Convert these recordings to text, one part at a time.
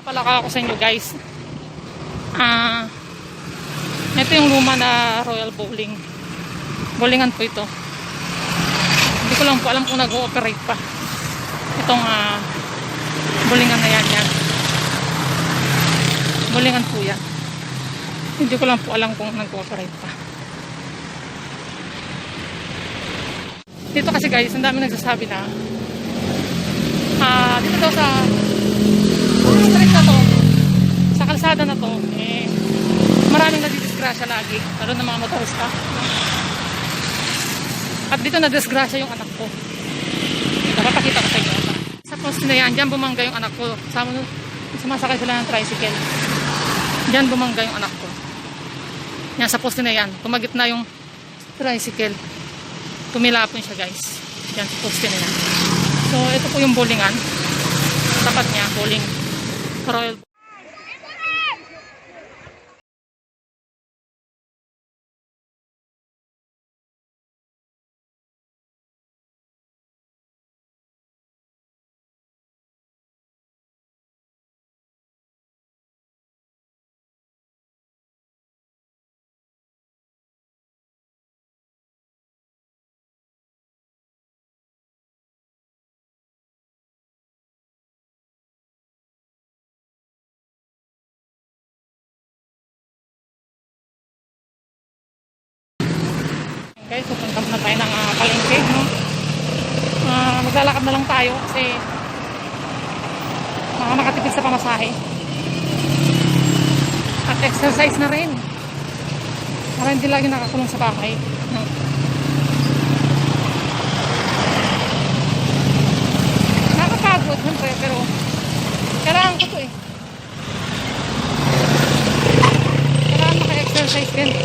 Napalaka ako sa inyo guys. Ito yung luma na Royal Bowling. Bowlingan po ito. Hindi ko lang po alam kung nag-ooperate pa. Itong bowlingan na yan. Bowlingan po yan. Hindi ko lang po alam kung nag-ooperate pa. Dito kasi guys, ang dami nagsasabi na dito daw sa street na to, sa kalsada na to, maraming nadidisgrasya lagi, lalo ng mga motorista. At dito nadisgrasya yung anak ko. Napapakita ko sa inyo. Sa poste na yan, dyan bumangga yung anak ko. Sumasakay sila ng tricycle. Dyan bumangga yung anak ko. Yan, sa poste na yan. Tumagit na yung tricycle. Tumilapon siya guys. Dyan sa poste na yan. So, ito po yung bowlingan. Tapat niya, bowling. Royal. Guys, pupunta na tayo ng palengke, no? Maglalakad na lang tayo kasi makatipid sa pamasahe at exercise na rin para hindi lagi nakakulong sa bahay, no? Nakakapagod siyempre, pero kailangan ko to kailangan maka-exercise din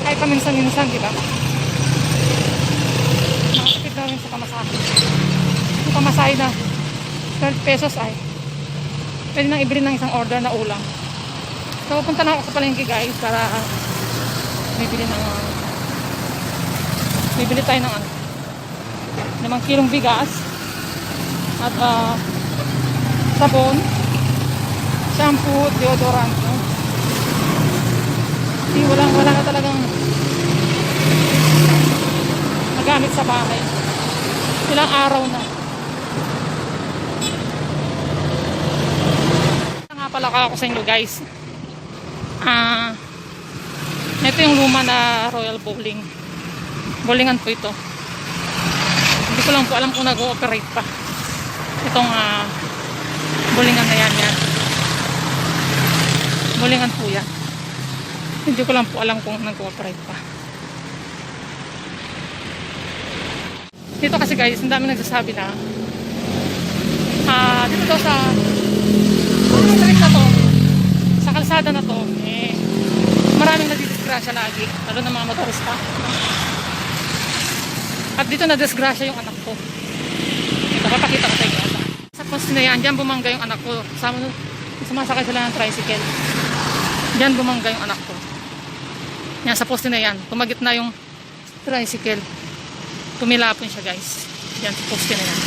kahit paminsan-minsan, diba? Gawin sa pamasahe. Yung pamasahe na 12 pesos ay pwede nang ibili ng isang order na ulam. So pupunta na ako sa palengke guys para bibili tayo ng 5 kilong bigas at shampoo, deodorant, no? Wala na talagang nagamit sa bahay. Ilang araw na. Napalaka ako sa inyo guys. Ito yung luma na Royal Bowling. Bowlingan po ito. Hindi ko lang po alam kung nag-ooperate pa. Itong bowlingan na yan. Bowlingan po yan. Hindi ko lang po alam kung nag-ooperate pa. Dito kasi guys, ang dami nagsasabi na dito daw sa street na to, sa kalsada na to, maraming nadidisgrasya lagi, lalo ng mga motorista. At dito nadisgrasya yung anak ko. Napapakita ko sa inyo. Sa poste na yan, dyan bumangga yung anak ko. Sumasakay sila ng tricycle. Dyan bumangga yung anak ko. Yan, sa poste na yan, tumagit na yung tricycle. Tumilapon siya guys. Yan sa poste na yan.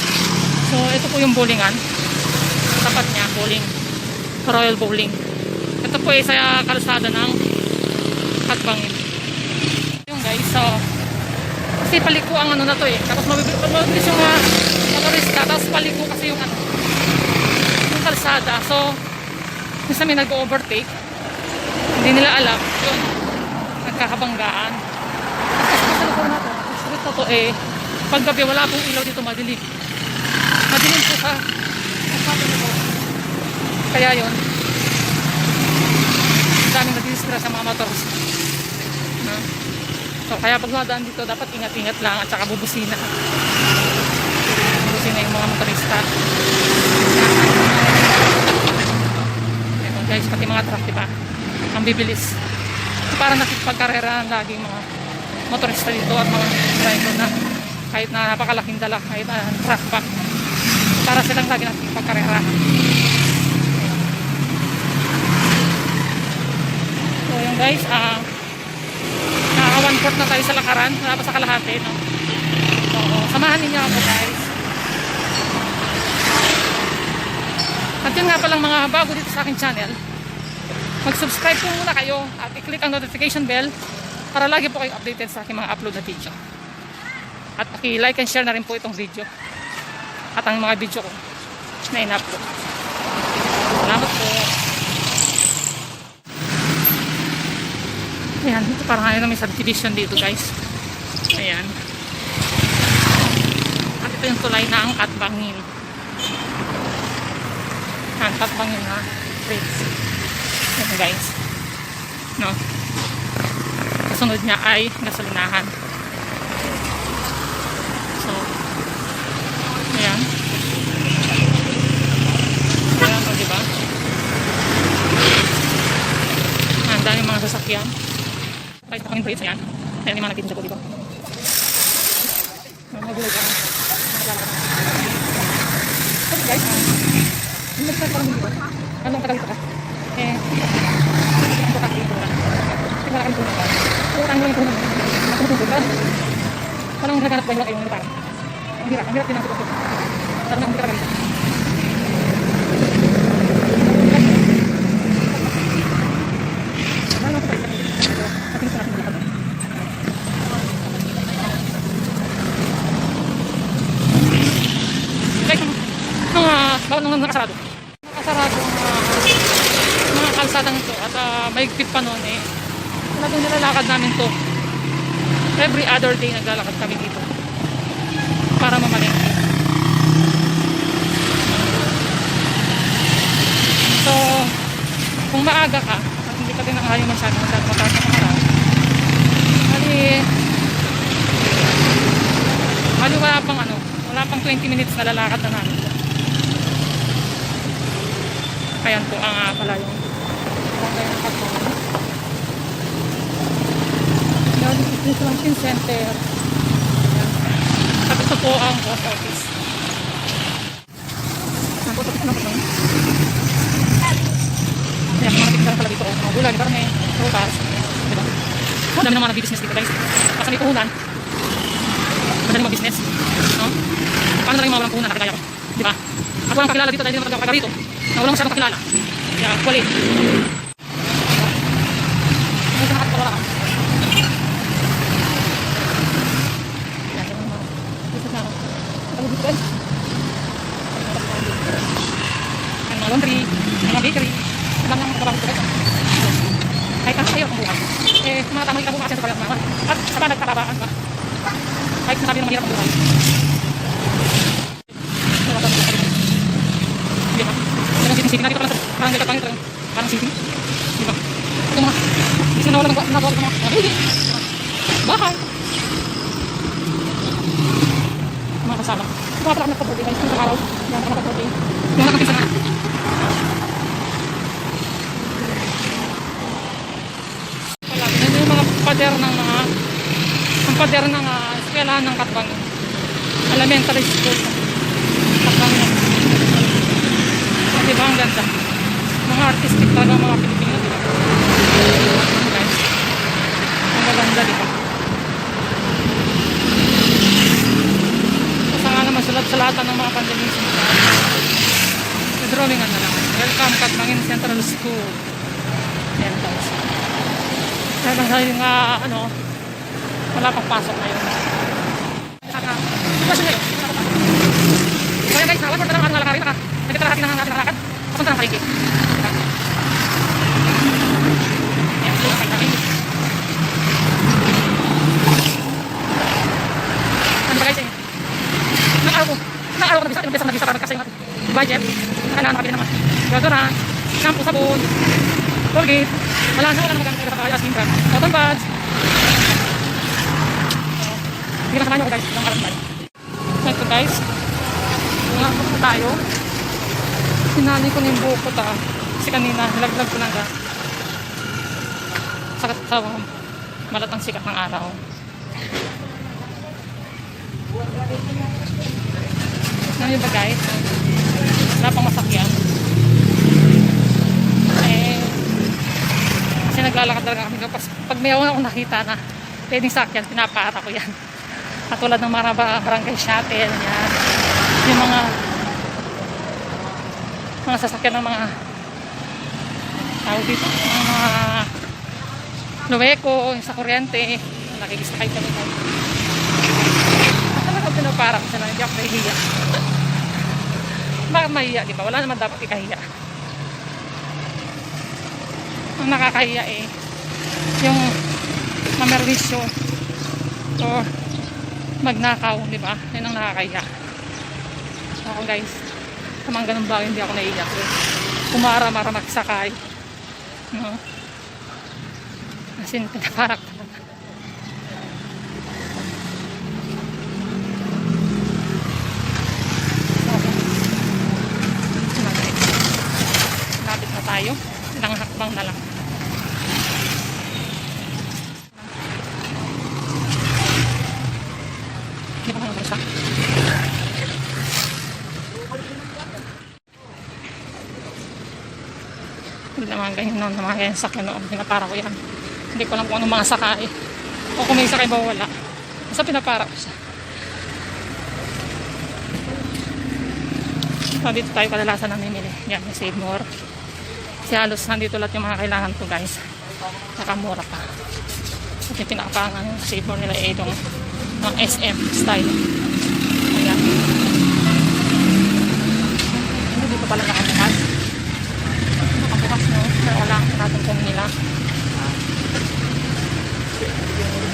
So ito po yung bowlingan. Tapat niya, bowling. Royal Bowling. Ito po ay sa kalsada ng Hatbangin. Yung guys, so kasi paliko ang na to tapos mabilis yung motorista, tapos paliko kasi yung yung kalsada. So minsan may nag-overtake, hindi nila alam, yun, nagkakabanggaan. Kasi sa likod natin ito paggabi wala pong ilaw dito, madilim po sa nito. Kaya yun, daming nadidisgrasya sa mga motors, no? So kaya pag madaan dito dapat ingat-ingat lang at saka bubusina yung mga motorista. Ito guys, pati mga truck, diba, ang bibilis para nakipagkarera laging mga motorista dito at mga driver na kahit na napakalaking dala, kahit na truck back, para silang lagi natin pagkarera. So yung guys, naka 1/4 na tayo sa lakaran, wala pa sa kalahati, no? So samahan ninyo ako guys. At yun nga palang mga bago dito sa aking channel, mag-subscribe po muna kayo at i-click ang notification bell para lagi po kayo updated sa aking mga upload na video. At paki-like and share na rin po itong video at ang mga video ko na in-upload. Salamat po. Ayan, parang ngayon na may subdivision dito guys. Ayan. At ito yung tulay ng Katbangin. Ang Katbangin na bridge. Ayan guys. No? Kasunod niya ay gasolinahan. So, ayan. Ayan o, diba? Ang dami mga sasakyan. Kahit na kaming bridge, ayan. Ayan yung mga nagtitinda po dito. Magulay ka. Okay guys, nag-start pa lang dito. Anong tagal dito ka? Ang bukak dito. Tingnan kami puno ka. Utang lang yung puno. Matutubog ka. Parang naghanap ba yung kayo ng parang? Ang hirap din ang tutubog. Parang ang hirap dito. Bawal nung nakasarado. Nakasarado mga kalsada nito at mahigpit pa noon eh. Talagang nilalakad namin to. Every other day naglalakad kami dito para mamalengke. So, kung maaga ka at hindi ka din nakahali masyado mataas na makarami. Hali wala pang 20 minutes na lalakad na namin. Ayan po ang pala yung barangay ng Katbangin. Distribution center. Ayan. At ito po ang post office. Ang post office na po. Ayan, mga natin pala dito. Mga gulay, karne, rutas. Diba? Ang dami ng mga nag-business dito guys. Kasi may puhunan. Madali mag-business. No? Paano na rin mga walang puhunan? Nakagaya ko. Diba? At walang kakilala dito dahil hindi naman magkakaga dito. Na walang masyadong kakilala. Kaya, kulit. May sa nakatipawala ka. Yan, yung mga business na ako. Ang dito guys. Ang mga laundry, ang mga bakery. Ang lang mga trabaho dito guys. Kahit ang sayo ang buhay. Eh, mga tamang ikabong kasi sa pala naman. At sa ba nagkakabaan ba? Kahit nasabi ng mahirap ang buhay. Hindi ba? Sitting na dito parang Katbangin, parang sitting. Di ba? Ito mga, isa na wala nagawa ng mga building. Bahay. Mga kasama. Ito nga parang nagpa-birthday guys. Isang araw. Yan parang nagpa-birthday. Yung nakapisa na. Wala. Yan yung mga pader ng eskwelahan ng Katbangin. Elementary school. Katbangin. Diba ang ganda? Mga artistic talaga mga Pilipino, diba? Guys, ang gaganda, diba? Basta nga naman sulat-sulatan ng mga pandemic. Drawingan na lang. Welcome Katbangin Central School. Ayan guys. Dahil nga, wala pang pasok ngayon. Diba siya ngayon? Kaya guys, nawag mo talagang nalakarin na ka. Nagkakalahati ng ating lakad. Papunta ng palengke. Ayan, so nakay namin. Ano ba guys eh? Nang araw ko na-visa. Yung desang na-visa para magkasa yung ating budget. Kailangan nakabili naman. Deodorant, shampoo, sabon, Colgate. Wala na magamit sa kaya skin card. Cotton pads. Hindi na samahan nyo ako guys. Ang alam tayo. Ito guys. Nga po tayo. Sinali ko na yung buko ta. Kasi kanina, nilaglag ko na ga. Sa malatang sikat ng araw. Ano yun ba guys? Wala pang masakyan. Kasi naglalakad talaga kami. Pag may akong nakita na pwedeng sakyan, pinapara ko yan. Katulad ng mga barangay shuttle, yan. Yung mga mga sasakyan ng mga tawag dito, mga Luweco, sa kuryente, nakikisakay kami tayo. Talagang pinaparap siya na hindi ako nahihiya. Bakit mahihiya, di ba? Wala naman dapat ikahiya. Ang nakakahiya yung mamerwisyo o magnakaw, di ba? Yan ang nakakahiya. Ako guys, sa mga ganun bagay hindi ako naiiyak. Kumara-mara magsakay. No? As in, pinaparak talaga. Lapit na tayo. Ilang hakbang na lang. Hindi pa kayo marasa. Hindi naman ganyan noon. Mga ganyan sakyan noon. Pinapara ko yan. Hindi ko alam kung anong mga sakay. O kung may sakay ba wala. Basta pinapara ko siya. So, dito tayo kadalasan namimili. Yan, may Save More. Kasi halos nandito lahat yung mga kailangan ko guys. Nakamura pa. At yung pinakapangan yung Save More nila itong ng SM style. Ayan. Dito pala nakabukas. Nakabukas no. Pero wala natin kung nila.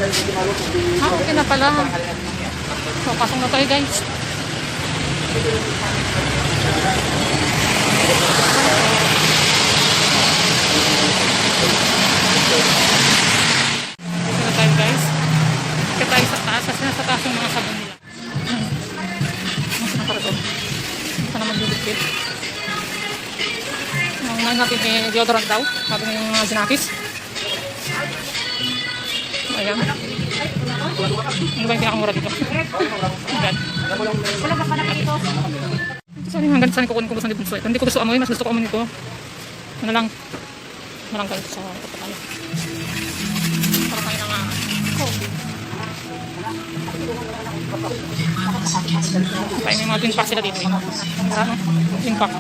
Okay na pala. So, pasok na tayo guys. Dito na tayo guys. Kaya tayo sa taas. Kasi nasa taas yung mga sabon nila. Nasa na para doon. Ito na maglilipid. Ang mga natin may deodorant daw. Sabi na yung mga ginapis. Ayan. Ano ba yung pinakamura dito? Ayan. Sorry, hanggang saan kukunin ko gusto ng bunso. Hindi ko gusto amoy, mas gusto ko amoy nito. Ano lang. Ano lang kayo sa tayo. Para kayo na nga. Kaya may mga twin pack sila dito. Para no? Twin pack.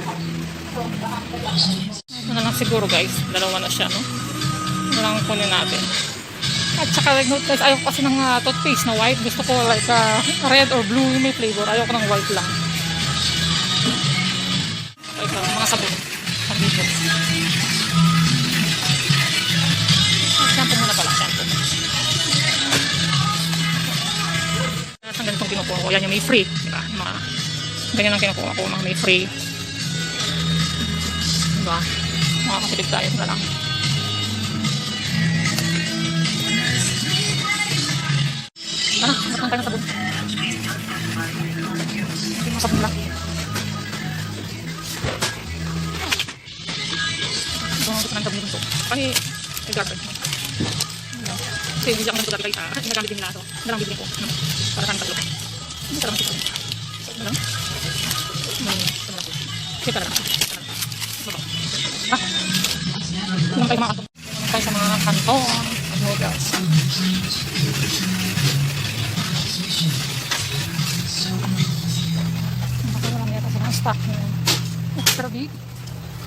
Ito na lang siguro guys. Dalawa na siya, no? Ito lang kunin natin. At saka like note guys, ayoko kasi ng toothpaste na white. Gusto ko like red or blue yung may flavor. Ayoko ng white lang. Ito, mga sabon. Sabito. Shampoo muna pala, shampoo. Ang ganitong kinukuha ko. Yan yung may free. Diba? Ganyan ang kinukuha ko. Mga may free. Diba? Makakasipid tayo na lang. Matang tayo na sabon. Hindi mo sabon lang. Ito ang gusto ng sabon nito. Kasi, i-garden. Kasi hindi ako nang dati kayo sa ginagamit din nila ito. Dalang bibili ko. Para saan tatlo. Hindi ka lang ito. Dalang. Kaya talaga. Ah. Ilang tayo mga ato. Ilang tayo sa mga kanton. Noodles. Marami yata sa mga stock na extra big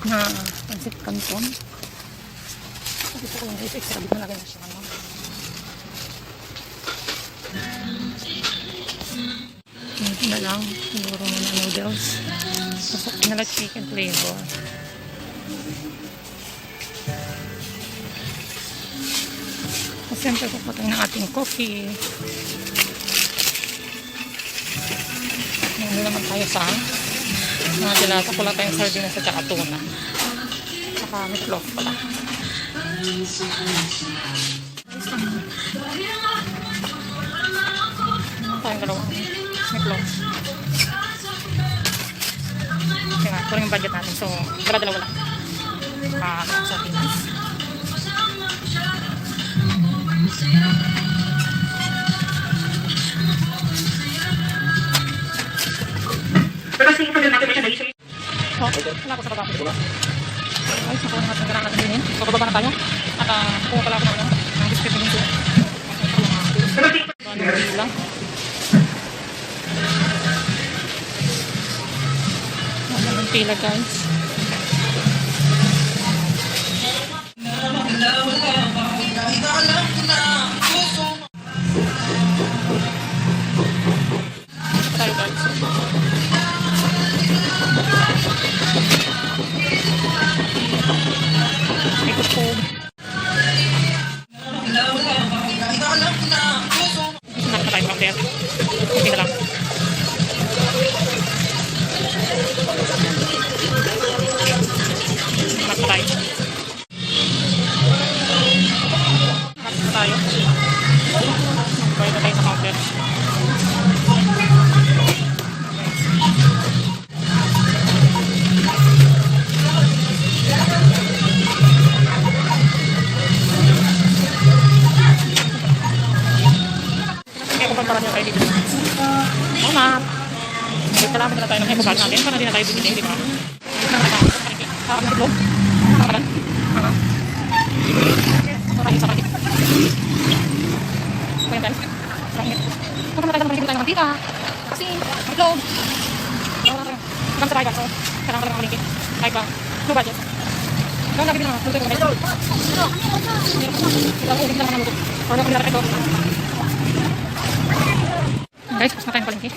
na pancit canton. Sabi ko kung extra big na lagay na siya. Hindi na lang siguro na noodles. Pasok na lang chicken flavor. Siyempre pupatay ng ating coffee. Hindi naman tayo sa mga dilata. Wala tayong sardinas at saka tuna. Saka meatloaf pala. Tayong dalawang meatloaf. Kaya nga, kulang yung budget natin. So, dalawa lang. Sardinas. Pero sige po din natin siya na-issue. Wala ko sa baba. Ay, sa kung natin kailangan natin din. So, bababa na tayo. At kung pala ako ng biscuit din ito. Pero sige po lang. Wala ng pila guys. Tapos na tayo. Tapos na tayo. Pwede na tayo sa counter. Kaya kung pagparaan nyo tayo dito. Oo ma. Salamat na tayo ng eco bag natin para hindi na tayo bibili, di ba? Ang itlog. Ang maraming sa kanil. Kaya guys, maraming. Kung naman tayo naman tayo ng mantika. Kasi, ang itlog. Hanggang sa tayo so kailangan talagang malingkit. Kahit ba, no budget. Kaya nabibili naman, luto ko guys. Kailangan ulit na lang ng luto. Para kung nilarak ito. Guys, tapos na tayo ng palingkit.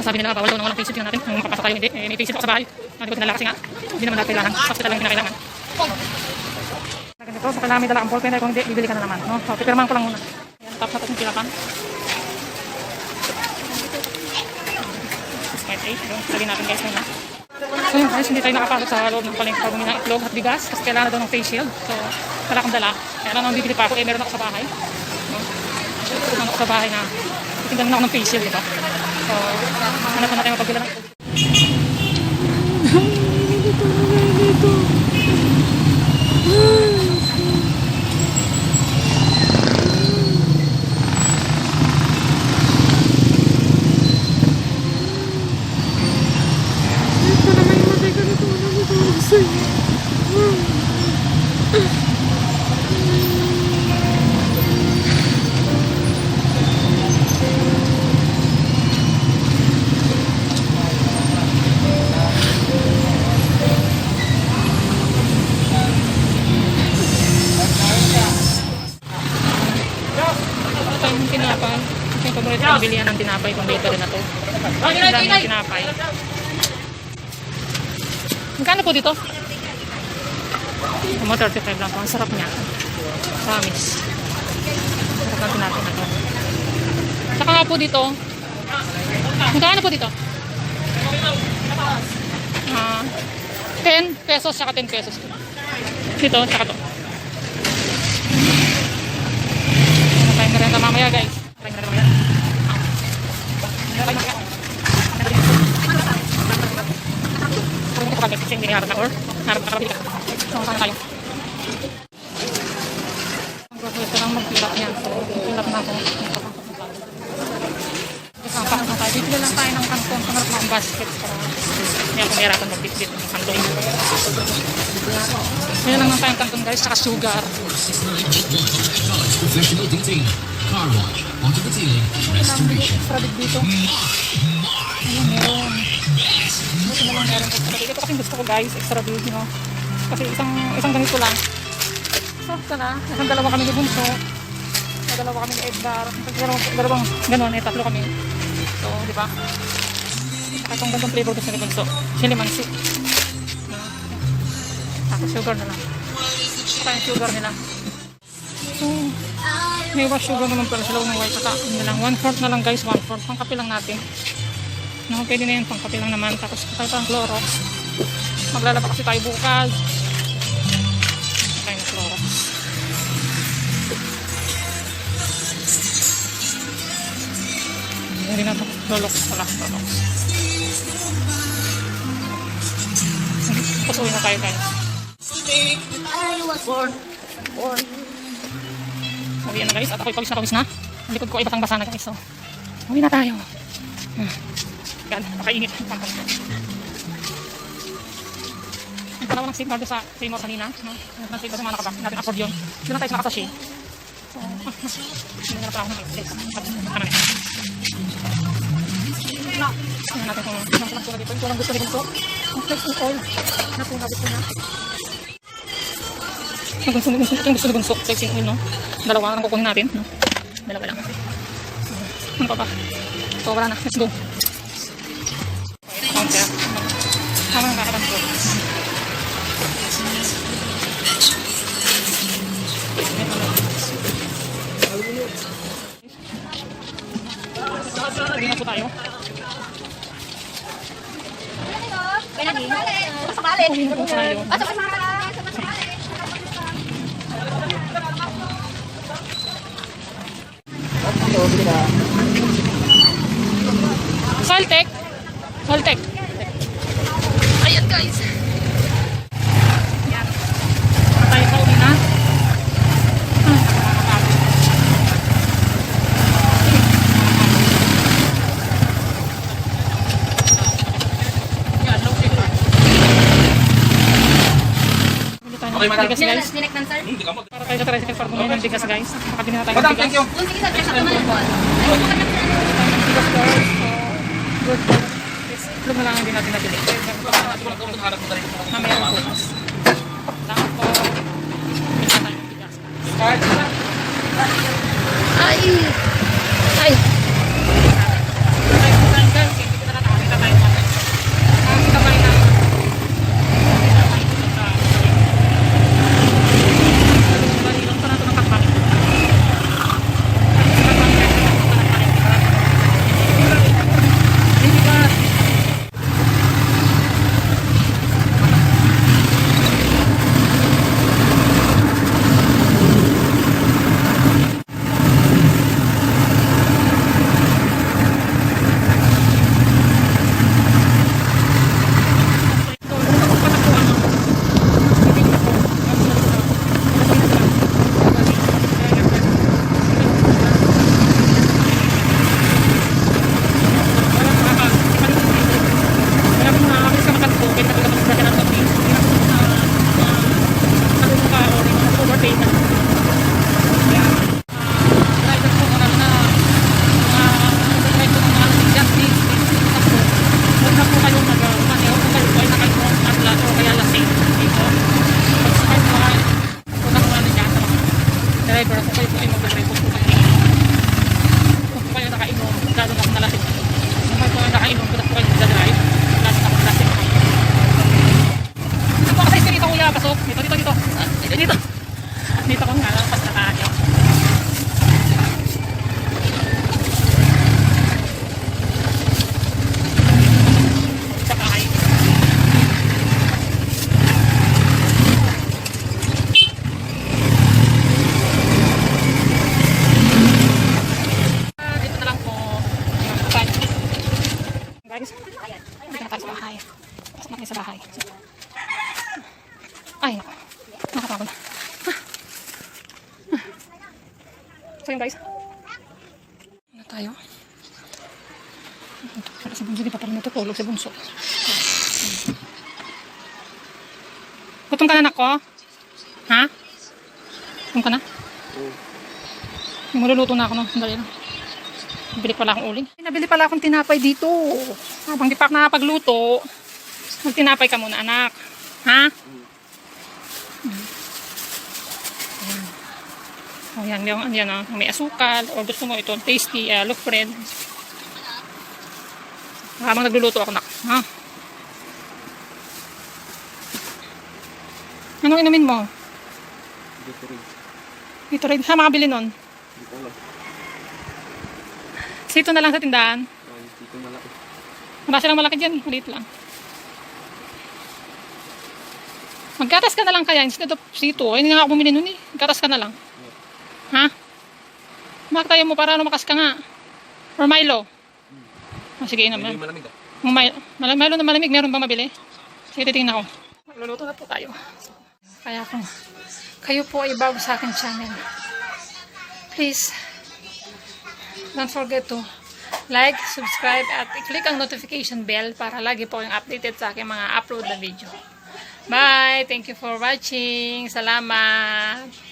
Sabi nila, bawal daw nang walang patient yun natin. Kung makapasa tayo, hindi. Eh, may patient ako sa bahay. Hindi ko tinala kasi nga. Hindi naman dahil kailangan. Sa hospital lang kinakailangan. Ganito, so kailangan may dala ang ballpen. Kung hindi, bibili ka na naman. No? So, pipirmahan ko lang muna. Ayan, tapos natin yung pilapan. Start 8. Sabihin natin guys muna. So yun guys, hindi tayo nakapasok sa loob ng palengke pag bumili ng itlog at bigas. Kasi kailangan daw ng face shield. So, wala akong dala. Kaya lang bibili pa ako. Eh, meron ako sa bahay. No? Meron ako sa bahay na tingnan na ako ng face shield, diba? So, hanap na tayo mapagbilan ng tinapay. Ito yung paborito kong bilihan ng tinapay kung bakery na to. Ang dami ng tinapay. Magkano po dito? Mga 35 lang po. Ang sarap niya. Promise. Sarap ng tinapay na to. Saka nga po dito. Magkano po dito? 10 pesos saka 10 pesos. Dito, saka to. Tayo na rin mamaya guys. Tayo na rin mamaya. Kung hindi ko pag-exit yung harap na or harap na kapili ka. So, saan tayo? Ang professor ang mag-pilap niya. So, pilap na ako. Isang pakas na tayo. Bibili lang tayo ng kantong. Pangarap na ang basket. Hindi ako mahirapan mag-bit-bit ng kantong. Kaya lang tayong kantong guys. Saka sugar. Professional detailing, car wash, onto detailing, restoration. Extra big dito. Ayun, meron. Buti na lang meron extra big. Ito kasi gusto ko guys, extra big, no? Kasi isang ganito lang. So, sana. Isang dalawa kami ni Bunso. Dalawa kami ni Edgar. Dalawang ganon, eh, tatlo kami. So, di ba? Saka itong gandang flavor gusto ni Bunso. Chili mansi. Tapos sugar na lang. Saka yung sugar nila. So, may wash sugar naman pala sila ng white. Saka yun lang, 1/4 na lang guys, 1/4. Pangkape lang natin. No, pwede na yun, pangkape lang naman. Tapos tayo pang Clorox. Maglalaba kasi tayo bukas. Tayo na Clorox. Hindi na ito. Clorox pala. Clorox. Tapos uwi na tayo guys. Uwi na guys, at ako'y pawis na. Ang likod ko ay batang basa na guys. So, uwi na tayo. Yan, makainit. Nagpalawa ng signal sa Seymour kanina. Nag-signal sa mga nakabak. Natin afford yun. Doon na tayo sa nakasashe. So, hindi na pala ako ng place. Tama na. Tingnan natin kung nasa lang dito. Ito lang gusto nito. Ang flex in oil. Natuna gusto niya. Ang gusto ni Bunso, flexing oil, no? Dalawa lang kukunin natin, no? Dalawa lang. Ano pa ba? So, wala na. Let's go. Counter. Tama ng kakaran ko. Pwede na po tayo. Pwede na po tayo. Saltek. Saltek. Ayan guys. Yan. Tayo pa uwi na. Okay, madam. Bigas guys. Dinektan, sir? Para kayo sa tricycle para bumili ng bigas guys. Makabili na tayo ng Madam, bigas. thank you. Sige, sir. Check out naman po. Bigas guys. Good. Itlog na lang hindi natin nabili. Na meron bukas. Tama po. Bili na tayo ng bigas. Ay! Ay! Driver ako kayo po ay mag-drive po kayo. Kung po kayo nakainom, gano'n ako nalasing. Kung po kayo nakainom, butas po kayo mag-drive. Lasing ako nalasing. Dito ako sa iskinita kuya, pasok. Dito. Dito. Dito ko nga, pas na tayo. Sa bahay. Dito na lang po. Guys, dito na tayo sa bahay. Pasok natin sa bahay. Ay, naku. Nakapagod. So yun guys. Ano tayo? Para si Bunso, di pa pala natutulog si Bunso. Gutom ka na anak ko? Ha? Gutom ka na? Maluluto na ako no. Dali lang. Nabili pala akong uling. Nabili pala akong tinapay dito. Habang di pa ako nakapagluto, magtinapay ka muna anak. Ha? Oh, yan, may asukal o gusto mo ito tasty loaf bread. Habang nagluluto ako na. Ha? Anong inumin mo? Gatorade. Saan makabili nun? Sito na lang sa tindahan. Wala silang malaki dyan. Maliit lang. Maggatas ka na lang kaya instead of sito. Hindi nga ako bumili nun eh. Maggatas ka na lang. Ha? Bakit tayo mo para lumakas ka nga? Or Milo? Oh, sige, inom na. Milo na malamig. Meron ba mabili? Sige, titingnan ako. Magluluto na po tayo. Kaya kung kayo po ay bago sa akin channel, please, don't forget to like, subscribe, at i-click ang notification bell para lagi po yung updated sa aking mga upload na video. Bye! Thank you for watching. Salamat!